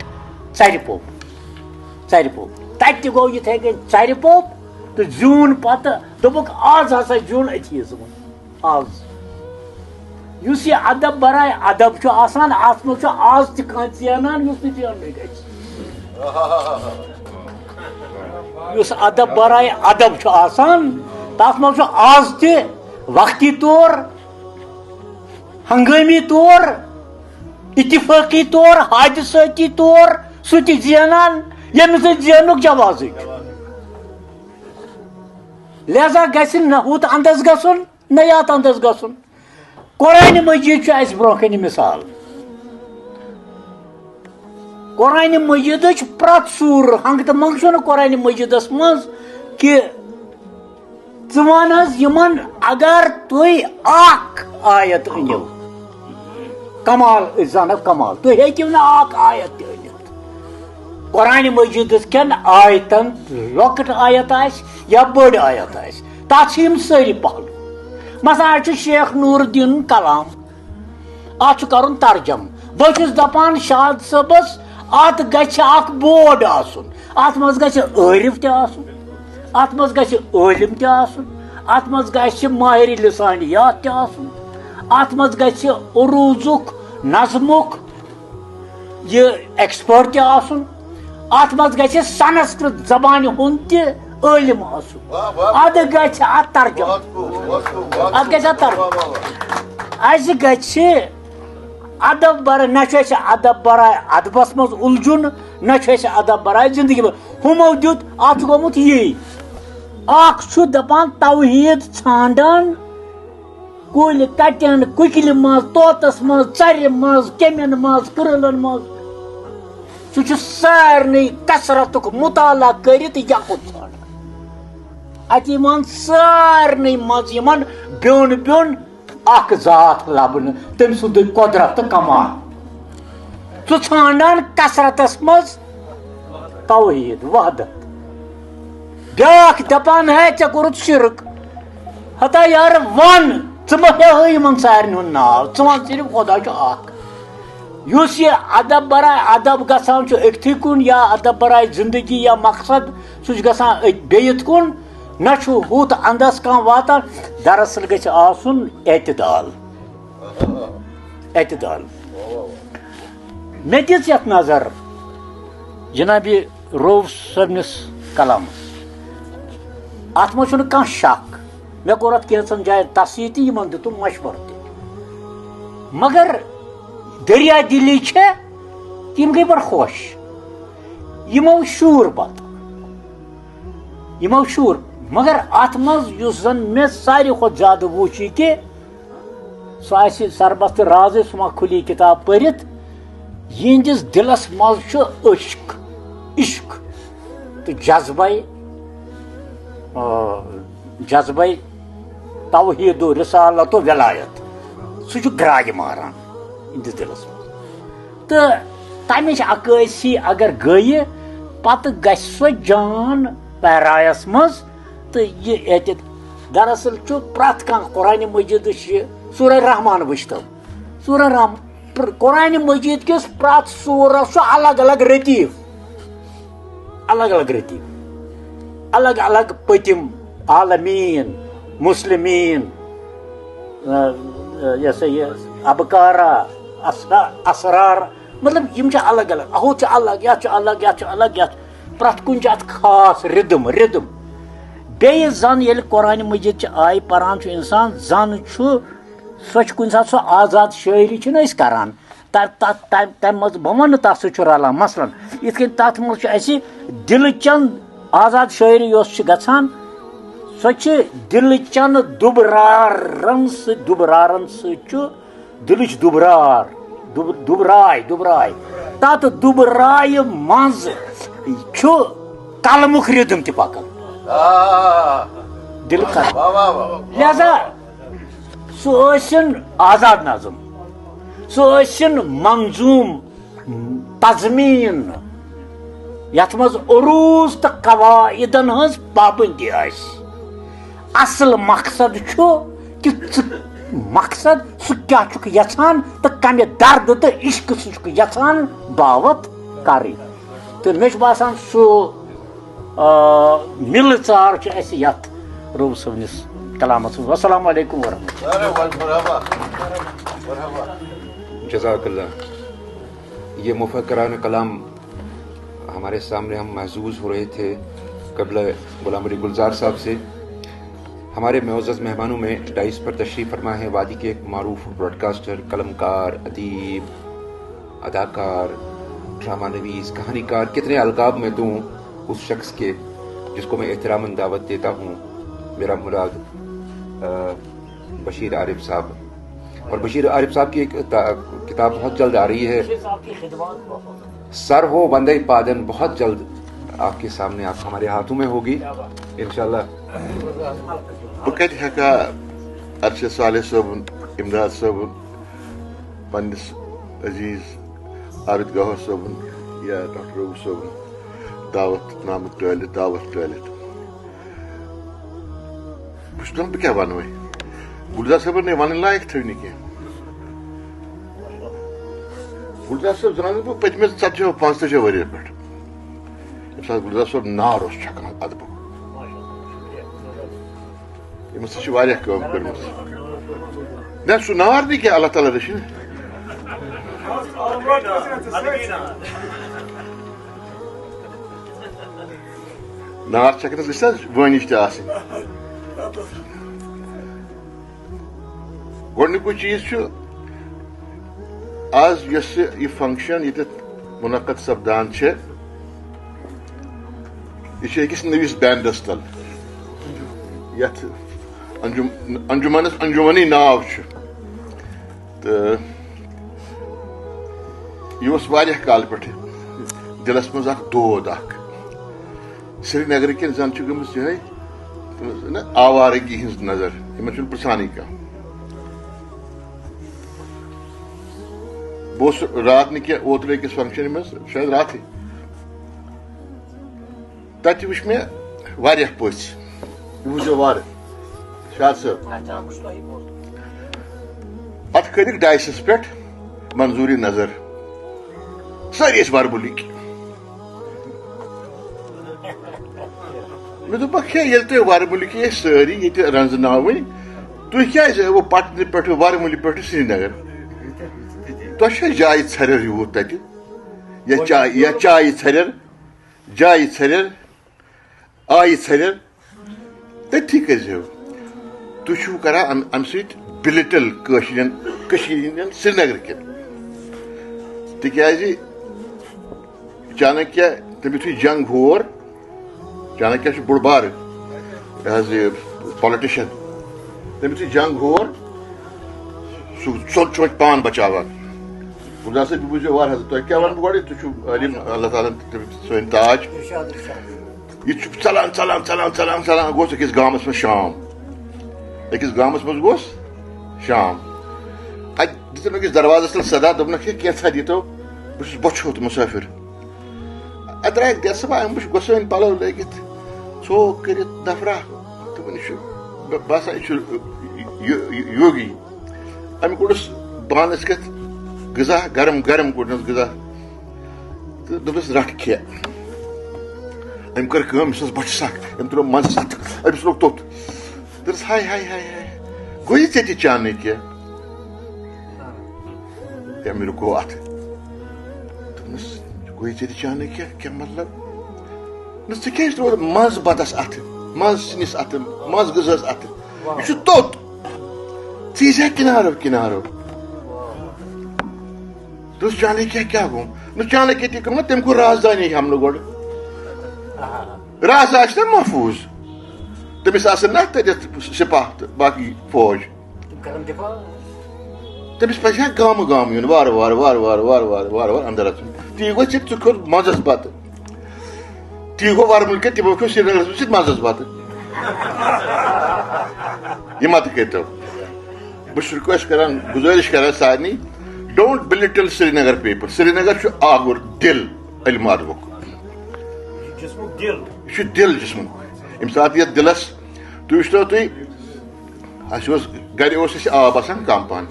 ژرِ پوٚپ تتہ گو یتھے کن ژرِ پوٚپ تو زیون پتہ دوٚپُکھ آز ہسا زیون ایتھیزم آز اس یہ ادب برائے ادب آسان ات مز آز تہ کانٛہہ زینان یُس نہٕ زیننٕے گژھِ یُس ادب برائے ادب آسان تس مز آز تہ وقتی طور ہنگٲمی طور اتفاقی طور حادثاتی طور سہ تہ زینان ییٚمِس نہٕ زیننُک جوازٕے لہذا گژھِ نہ ہُتھ اندس گژھُن نہ یتھ اندس گژھُن قرآن مجید چھُ اَسہِ برونٛہہ کَنہِ مثال قرآن مجیدٕچ پرٛٮ۪تھ سوٗر ہنٛگہٕ تہٕ منٛگہٕ چھُنہٕ قرآن مجیدس منٛز کہِ ژٕ وَن حظ یِمن اگر تُہۍ اکھ آیت أنِو کمال أسۍ زانو کمال تُہۍ ہیٚکِو نہٕ اکھ آیت تہِ أنِتھ قرآن مجیدس کٮ۪ن آیتن لۄکٕٹ آیت آسہِ یا بٔڑ آیت آسہِ تتھ چھِ یِم سٲری پہلو مثلاً اَسہِ چھُ شیخ نوٗر الدیٖن کلام اتھ چھُ کرُن ترجم بہٕ چھُس دپان شاد صٲبس اتھ گژھِ اکھ بورڈ آسُن اتھ منٛز گژھِ عٲرف تہِ آسُن اتھ منٛز گژھِ عٲلم تہِ آسُن اتھ منٛز گژھِ ماہر لسانیات تہِ آسُن اتھ منٛز گژھِ عروٗضُک نظمُک یہ ایکسپٲرٹ تہِ آسُن اتھ منٛز گژھِ سنسکرت زبانہِ ہُنٛد تہِ عٲلم آسُن ادٕ گژھِ اتھ ترجم اتھ گژھِ اتھ ترجم اسہِ گژھِ ادب برائے نہ چھُ اسہِ ادب برائے ادبس منٛز الجھُن نہ چھُ اسہِ ادب برائے زندگی منٛز ہُمو دیُت اتھ چھُ گوٚمُت یی اکھ چھُ دپان توحیٖد ژھانڈان کُلۍ کٹٮ۪ن کُکلہِ منٛز طوطس منٛز ژرِ منٛز کیٚمٮ۪ن منٛز کرٛہلن منٛز سُہ چھُ سارنٕے کثرتُک مطالعہ کٔرِتھ یقُت ژھانڈان اتہِ یِوان سارنٕے منٛز یِمن بیوٚن بیوٚن اکھ ذات لبنہٕ تٔمۍ سُنٛدُے قۄدرت تہٕ کمال سُہ ژھانڈان کثرتس منٛز توحیٖد وحدت بیاکھ دپان ہے ژےٚ کوٚرُتھ شرک ہتا یارٕ ون ژٕ مہ ہیٚہٕے یِمن سارنٕے ہُنٛد ناو ژٕ ون صرف خۄدا چھُ اکھ یُس یہِ ادب برائے ادب گژھان چھُ أکتھٕے کُن یا ادب برائے زندگی یا مقصد سُہ چھُ گژھان بیٚیِتھ کُن نہ چھُ ہُتھ اندس کانٛہہ واتان دراصل گژھِ آسُن اعتدال اعتدال مےٚ دِژ یتھ نظر جناب روف صٲبنِس کلامس اتھ منٛز چھُنہٕ کانٛہہ شک مےٚ کوٚر اتھ کینٛژن جاین تصحیح تہِ یِمن دِتُم مشورٕ تہِ مگر دریا دلی چھےٚ تِم گٔے بڑٕ خۄش یِمو شوٗر پتہٕ یِمو شوٗر مگر اتھ منٛز یُس زن مےٚ ساروی کھۄتہٕ زیادٕ وُچھ یہِ کہِ سُہ آسہِ سربست رازے سُہ ما کھُلی کِتاب پٔرِتھ یِہنٛدِس دِلس منٛز چھُ عشق تہٕ جذبے توحیٖد و رسالت و ولایت سُہ چھُ گرٛایہِ ماران یِہنٛدِس دِلس منٛز تہٕ تمِچ عکٲسی اگر گٔیہِ پتہٕ گژھِ سۄ جان پیرایس منٛز تہٕ یہِ اعتِد دراصل چھُ پرٛٮ۪تھ کانٛہہ قرآنِ مجیدٕچ یہِ سورہ رحمان وٕچھتو سورہ رحمان قرآنِ مجید کِس پرٛٮ۪تھ سورس چھُ الگ الگ رتیٖف الگ الگ رتیٖف الگ الگ پٔتِم عالمیٖن مسلمیٖن یہِ ہسا یہِ ابکارا اسرار مطلب یِم چھِ الگ الگ ہُتھ چھُ الگ یتھ چھُ الگ یتھ چھُ الگ یتھ پرٛٮ۪تھ کُنہِ چھُ اتھ خاص رِدم بیٚیہِ زن ییٚلہِ قرآنِ مجیدچہِ آیہِ پران چھُ انسان زن چھُ سۄ چھِ کُنہِ ساتہٕ سۄ آزاد شٲعری چھِنہ أسۍ کران تمہِ منٛز بہٕ ونہٕ نہٕ تتھ سۭتۍ چھُ رلان مثلاً یِتھ کٔنۍ تتھ منٛز چھُ اسہِ دِلہٕ چنٛد آزاد شاعری یۄس چھِ گژھان سۄ چھِ دِلچٮ۪ن دُبرارن سۭتۍ چھُ دِلٕچ دُبراے تتھ دُبرایہِ منٛز چھُ قلمُک رِدم تہِ پکان دِل لہذا سُہ ٲسِن آزاد نظم سُہ ٲسِن منظوٗم تزمیٖن یتھ منٛز عروٗض تہٕ قواعدن ہٕنٛز پابنٛدی آسہِ اصل مقصد چھُ کہِ ژٕ مقصد سُہ کیٛاہ چھُکھ یژھان تہٕ کمہِ دردٕ تہٕ عشقہٕ سُہ چھُکھ یژھان باوت کرٕنۍ تہٕ مےٚ چھُ باسان سُہ مِلہٕ ژار چھُ اَسہِ یتھ روٗف صٲبنِس کلامس منٛز. السلام علیکم ورحمۃ جزاک اللہ. یہ مفکران کلام ہمارے سامنے ہم محظوظ ہو رہے تھے قبل غلام علی گلزار صاحب سے. ہمارے معزز مہمانوں میں ڈائس پر تشریف فرما ہے وادی کے ایک معروف براڈ کاسٹر، قلمکار، ادیب، اداکار، ڈرامہ نویس، کہانی کار، کتنے القاب میں دوں اس شخص کے جس کو میں احتراماً دعوت دیتا ہوں. میرا مراد بشیر عارف صاحب. اور بشیر عارف صاحب کی ایک کتاب بہت جلد آ رہی ہے، سر ہو بندے پادن، بہت جلد آپ کے سامنے آپ ہمارے ہاتھوں میں ہوگی انشاءاللہ. بہٕ کتہِ ہٮ۪کہٕ ارشد صالح صٲبُن، امداد صٲبُن، پننِس عزیز عارف گوہر صٲبُن یا ڈاکٹر روٗف صٲبُن دعوت نامہٕ ٹٲلِتھ بہٕ چھُس دپان بہٕ کیٛاہ وَنہٕ وۄنۍ. گُلزار صٲبن نے وَنٕنۍ لایق تھٲوۍ نہٕ کینٛہہ. گُلزار صٲب زانان بہٕ پٔتمہِ 40-45 ؤرۍیو پٮ۪ٹھ. ییٚمہِ ساتہٕ گُلزار صٲب نار اوس چھکان ادبُک. أمِس تہِ چھِ واریاہ کٲم کٔرمٕژ. نہ سُہ نار نہٕ کینٛہہ اللہ تعالیٰ رٔچھِنۍ. نار چھکنس گژھِ حظ وٲنِش تہِ آسٕنۍ. گۄڈنیُکُے چیٖز چھُ آز یۄس یہِ فنکشن ییٚتٮ۪تھ مُنعقد سپدان چھےٚ یہِ چھِ أکِس نٔوِس بینڈس تل یتھ انجُمنس انجُمنی ناو چھُ. تہٕ یہِ اوس واریاہ کالہٕ پٮ۪ٹھٕ دِلس منٛز اکھ دود اکھ. سرینگر کٮ۪ن زن چھِ گٔمٕژ یِہے نا آوارگی ہٕنٛز نظر، یِمن چھُنہٕ پرژھانٕے کانٛہہ. بہٕ اوسُس راتھ نہٕ کینٛہہ اوترٕ أکِس فنکشنہِ منٛز شاید راتھٕے تتہِ وٕچھ مےٚ واریاہ پٔژھۍ. یہِ وٕچھزیو وارٕ شاد صٲب. پتہٕ کھٔتِکھ ڈایسس پٮ۪ٹھ منظوٗری نظر، سٲری ٲسۍ ورمُلٕکۍ. مےٚ دوٚپکھ ہے ییٚلہِ تُہۍ ورمُلٕکۍ ٲسۍ سٲری ییٚتہِ رنٛزناوٕنۍ تُہۍ کیٛازِ آیوٕ پٹنہٕ پٮ۪ٹھٕ ورمُلہِ پٮ۪ٹھٕ سرینگر؟ تۄہہِ چھا جایہِ ژھریر یوٗت تتہِ یا چایہِ ژھریر جایہِ ژھریر آیہِ ژھریر؟ تٔتھی کٔرۍزیو. تُہۍ چھِو کران امہِ سۭتۍ بِلٹل کٲشرٮ۪ن کٔشیٖرِ ہٕنٛدٮ۪ن سرینگر کٮ۪ن. تِکیٛازِ چانکیہ تٔمۍ یُتھُے جنگ ہور، چانکیہ چھُ بوٚڑ بارٕ یہِ حظ یہِ پالٹِشن، تٔمۍ یُتھُے جنگ ہور سُہ ژوٚل چھُ وۄنۍ پان بچاوان. گُلزار صٲب یہِ بوٗزِو وارٕ حظ. تۄہہِ کیٛاہ وَنہٕ بہٕ گۄڈٕ؟ تُہۍ چھِو عٲلِم، اللہ تعالیٰ ہن سٲنۍ تاج. یہِ چھُ ژلان گوٚژھ أکِس گامس منٛز شام. أکِس گامس منٛز گوٚژھ شام. اتہِ دِتُن أکِس دروازس تل صدا، دوٚپنکھ ہے کینٛژھا دیٖتو، بہٕ چھُس بۄچھوُت مُسٲفِر. اتہِ درٛایکھ دٮ۪سہٕ أمۍ وٕچھ گۄسٲنۍ پلو لٲگِتھ ژھوٚک کٔرِتھ نفرا. دوٚپُن یہِ چھُ باسان یہِ چھُ یوگی. أمۍ کوٚڑُس بانس کٮ۪تھ غذا، گرم کوٚڑنس غذا تہٕ دوٚپُس رٹھ کھے. أمۍ کٔر کٲم، أمِس ٲس بۄچھِ سکھ، أمۍ ترٛوو منٛزس اَتھٕ، أمِس لوٚگ توٚت. دوٚپُس ہاے ہاے ہاے ہاے گوٚو ژےٚ تہِ چانٕکۍ. أمۍ رُکو اتھٕ. دوٚپنس گوٚو ژےٚ تہِ چانٕکۍ کیٛاہ مطلب؟ ژٕ کیٛازِ ترٛووُتھ منٛز بتس اَتھٕ، منٛز سِنِس اَتھٕ، منٛز غذہس اَتھٕ؟ یہِ چھُ توٚت، ژٕ ییٖزِ ہا کِنارو. دوٚپُس چانٕکۍ کیٛاہ گوٚو؟ نہٕ چانٕکۍ تہِ کٔر تٔمۍ کوٚر رازدانی حملہٕ گۄڈٕ. راز آسہِ نا محفوٗظ تٔمِس آسن نا تتٮ۪تھ سپاہ تہٕ باقٕے فوج تٔمِس پزِ ہا گامہٕ گامہٕ یُن وارٕ وارٕ وارٕ وارٕ وارٕ وارٕ وارٕ وارٕ انٛدر اژُن تی گوٚو ژٕ کھیوٚت منٛزس بتہٕ تی گوٚو ورمُل کٮ۪ن تِمو کھیوٚو سرینگرس منٛز ژٕ منٛزس بتہٕ یہِ متہٕ کٔرۍتو بہٕ چھُس رِکویسٹ کران گُزٲرِش کران سارنٕے ڈونٹ بِلٹل سرینگر پیپل سرینگر چھُ آگُر دِل علم ادبُک یہِ چھُ دِل جسمُک ییٚمہِ ساتہٕ یتھ دِلس تُہۍ وٕچھتو تُہۍ اَسہِ اوس گرِ اوس اَسہِ آب آسان کم پہن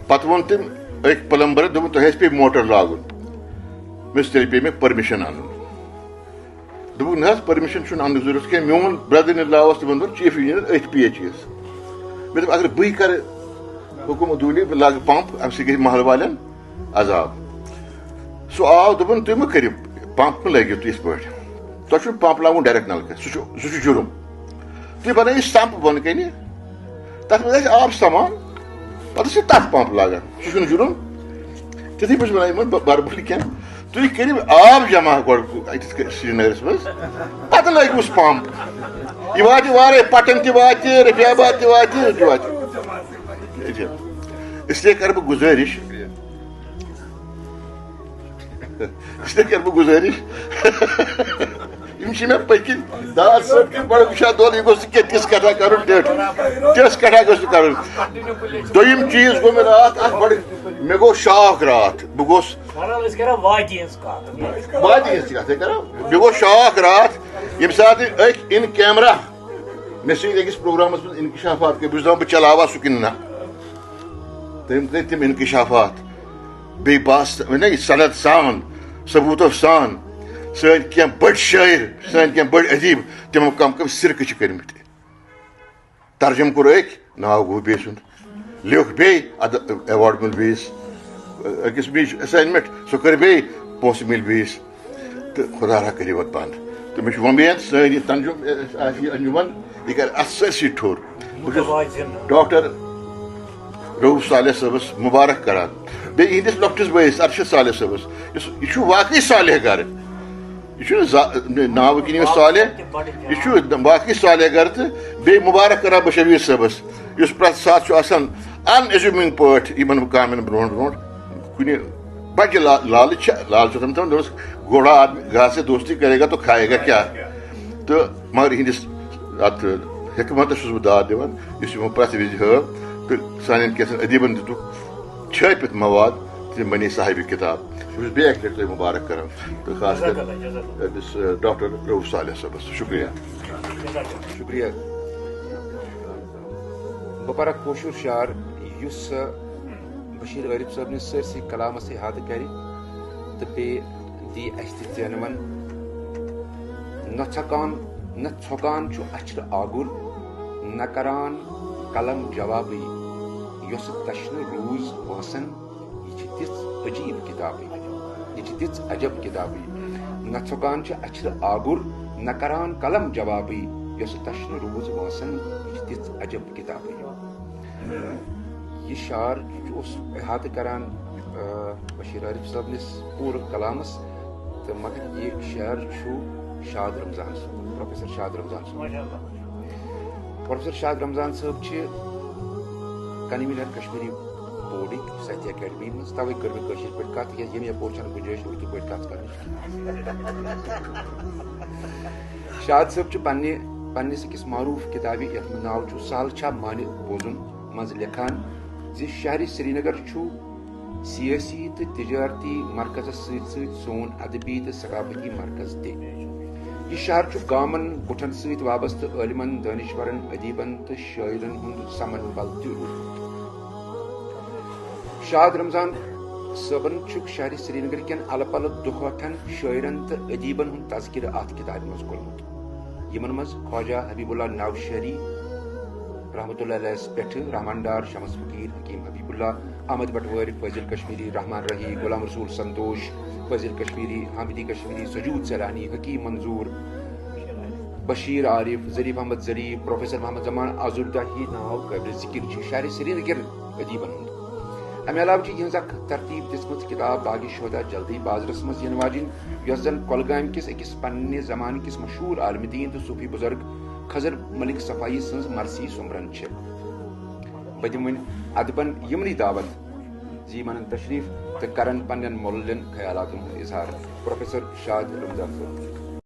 پتہٕ ووٚن تٔمۍ أکۍ پلمبرن دوٚپُن تۄہہِ آسہِ پیٚیہِ موٹر لاگُن مےٚ دوٚپُس تیٚلہِ پیٚیہِ مےٚ پٔرمِشن اَنُن دوٚپُکھ نہ حظ پٔرمِشن چھُنہٕ اَننٕچ ضروٗرت کینٛہہ میون برٛدر اِن لا اوس تِمن دوٚپ چیٖف انجیٖنر أتھۍ پی ایچ ایس مےٚ دوٚپ اگر بٕے کرٕ حُکُم دوٗلی بہٕ لاگہٕ پمپ اَمہِ سۭتۍ گژھِ محلہٕ والٮ۪ن عذاب سُہ آو دوٚپُن تُہۍ مہ کٔرِو پمپ مہ لٲگِو تُہۍ یِتھ پٲٹھۍ تۄہہِ چھُو پمپ لاگُن ڈایریکٹ نلکہٕ سُہ چھُ جُرُم تُہۍ بنٲیِو سمپ بۄنہٕ کَنہِ تتھ منٛز آسہِ آب سمان پتہٕ ٲسِو تتھ پمپ لاگان سُہ چھُنہٕ جُرُم تِتھٕے پٲٹھۍ وَنان یِمن بربُل کینٛہہ تُہۍ کٔرِو آب جمع گۄڈٕ اَتہِ سرینگرس منٛز پتہٕ لٲگۍوُس پمپ یہِ واتہِ وارے پٹن تہِ واتہِ رفیع آباد تہِ واتہِ یہِ تہِ واتہِ اس لیے کرٕ بہٕ گُزٲرِش یِم چھِ مےٚ پٔکِنۍ داد صٲب کِنۍ بڑٕ وٕچھان دۄل یہِ گوٚژھ نہٕ تِژھ کتھا کرُن تِژھ کتھا گٔژھ نہٕ کرُن دوٚیِم چیٖز گوٚو مےٚ راتھ اکھ بڑٕ مےٚ گوٚو شاک راتھ بہٕ گوٚوُس مےٚ گوٚو شاک راتھ ییٚمہِ ساتہٕ أکۍ اِن کیمرا مےٚ سۭتۍ أکِس پروگرامس منٛز انکشافات کٔرۍ بہٕ چھُس دپان بہٕ چلاوا سُہ کِنہٕ نہ تٔمۍ کٔرۍ تِم انکشافات بیٚیہِ باسہِ سند سان ثبوٗتو سان سٲنۍ کینٛہہ بٔڑۍ شٲعر سٲنۍ کینٛہہ بٔڑۍ ادیٖب تِمو کم کم سِرکہٕ چھِ کٔرمٕتۍ ترجم کوٚر أکۍ ناو گوٚو بیٚیہِ سُنٛد لیوٚکھ بیٚیہِ اَدٕ ایواڈ میوٗل بیٚیِس أکِس بیٚیہِ چھُ ایساینمنٹ سُہ کٔر بیٚیہِ پونٛسہٕ مِلہِ بیٚیِس تہٕ خۄدا را کٔرِو اَتھ بنٛد تہٕ مےٚ چھُ وۄمید سٲنۍ یہِ تنجُم آسہِ یہِ انجُمن یہِ کرِ اَتھ سٲرسٕے ٹھوٚر بہٕ چھُس ڈاکٹر روٗف صالح صٲبس مُبارک کران بیٚیہِ یِہنٛدِس لۄکٹِس بٲیِس ارشد صالح صٲبس یہِ چھُ واقعی صالح گرٕ یہِ چھُنہٕ ناوٕ کِنۍ یِوان صالح یہِ چھُ واقعی صالح گرٕ تہٕ بیٚیہِ مُبارک کران بہٕ شبیٖر صٲبس یُس پرٛٮ۪تھ ساتہٕ چھُ آسان ان ایزیوٗمِنگ پٲٹھۍ یِمن کامٮ۪ن برونٛٹھ برونٛٹھ کُنہِ بجہِ لالٕچ چھِ لال چھُ تٔمۍ دوٚپمَس گوڑا آدمی گھر سے دوستی کرے گا تو کھایے گا کیٛاہ تہٕ مگر یِہنٛدِس اَتھ حِکمتس چھُس بہٕ داد دِوان یُس یِمو پرٛٮ۪تھ وِزِ ہٲو تہٕ سانٮ۪ن کینٛژن ادیٖبن دِتُکھ چھٲپِتھ مواد تِم بنے صاحبِ کِتاب بہٕ چھُس بیٚیہِ اکہِ لٹہِ تۄہہِ مُبارک کران تہٕ خاص کر أمِس ڈاکٹر روٗف صالح صٲبس شُکریہ شُکریہ بہٕ پرٕ اکھ کٲشُر شعر یُس بشیٖر غریٖب صٲبنِس سٲرسٕے کلامس احاطہٕ کرِ تہٕ بیٚیہِ دِیہِ اَسہِ تہِ ژینوَن نہ ژھۄکان چھُ اچھرٕ آگُر نہ کران قلم جوابٕے یۄسہٕ تشنہٕ روٗز وٲنسن یہِ چھِ تِژھ عجیٖب کِتابٕے یہِ چھِ تِژھ عجب کِتابٕے نہ ژھۄکان چھُ اچھرٕ آگُر نہ کران قلم جوابٕے یۄسہٕ تشنہٕ روٗز وٲنسن یہِ چھِ تِژھ عجب کِتابٕے یہِ شعر اوس احاطہٕ کران بشیٖر غریٖب صٲبنِس پوٗرٕ کلامس تہٕ مگر یہِ شعر چھُ شاد رمضان صٲب پروفیسر شاد رمضان صٲب پروفیسر شاد رمضان صٲب چھِ کنویٖنر کشمیٖری بورڈٕکۍ ساہتیہ اکیڈمی منٛز توے کٔر مےٚ کٲشِر پٲٹھۍ کتھ تِکیازِ ییٚمہِ یپور چھنہٕ گُنجٲیِش اُردو پٲٹھۍ کتھ کرنٕچ شاد صٲب چھُ پننِس أکِس معروٗف کِتابہِ یتھ منٛز ناو چھُ سہل چھا مانہِ بوزُن منٛز لیکھان زِ شہرِ سرینگر چھُ سیٲسی تہٕ تجارتی مرکزس سۭتۍ سۭتۍ سون ادبی تہٕ ثقافتی مرکز تہِ یہِ شہر چھُ گامن کُٹھن سۭتۍ وابستہٕ عٲلمن دٲنِشورن ادیٖبن تہٕ شٲعرن ہُنٛد سمن بل تہِ روٗدمُت شاد رمضان صٲبن چھُکھ شہرِ سرینگر کٮ۪ن الہٕ پلہٕ دُہٲٹھن شٲعرن تہٕ ادیٖبن ہُنٛد تذکرٕ اتھ کِتابہِ منٛز کوٚرمُت یِمن منٛز خواجہ حبیٖب اللہ نوشہری رحمتہ اللہ علیہس پٮ۪ٹھٕ رحمان ڈار شمس فقیٖر حکیٖم حبیٖب اللہ احمد بٹوٲرۍ فٲضل کشمیٖری رحمان رحی غلام رسول سنتوش فٲضل کشمیٖری حامدی کشمیٖری سجود سیلانی حکیٖم منظوٗر بشیٖر عارف ظریٖف احمد ظریٖف پروفیسر محمد زمان آزردہ ہی ناو قٲبلِ ذِکر چھِ شہرِ سرینگر ادیٖبن ہُنٛد امہ علاوہ یہ ترتیب دِژمٕژ کتاب باغ شہدا جلدی بازرس مز ین واجن یس زن کۄلگامہِ کِس أکِس پننہِ زمانہٕ کِس مشہوٗر عالمِ دیٖن تہٕ صوٗفی بُزرگ خضر ملک صفائی سٕنٛز مرثی سومبرن چھِ. بہٕ دِمہٕ وۄنۍ ادبن یمنٕے دعوت زِ یِمن تشریف تہٕ کرن پننٮ۪ن مۄللٮ۪ن خیالاتن ہُنٛد اظہار. پروفیسر شاد رمضان صٲب.